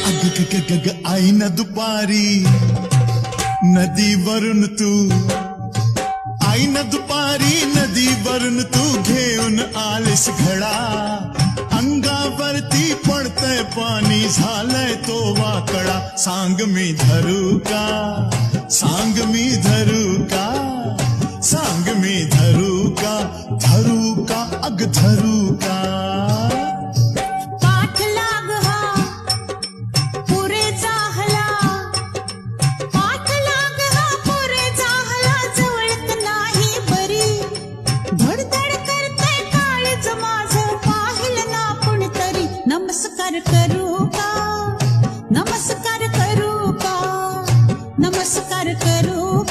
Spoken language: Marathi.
गग आई न दुपारी नदीवरून तू आई न दुपारी नदीवरून तू घेऊन आलीस घडा अंगावरती पडतंय पाणी झालंय तो वाकडा सांग मी धरू का सांग मी धरू का सांग मी धरू का अग धरू का नमस्कार करू का नमस्कार करू का नमस्कार करू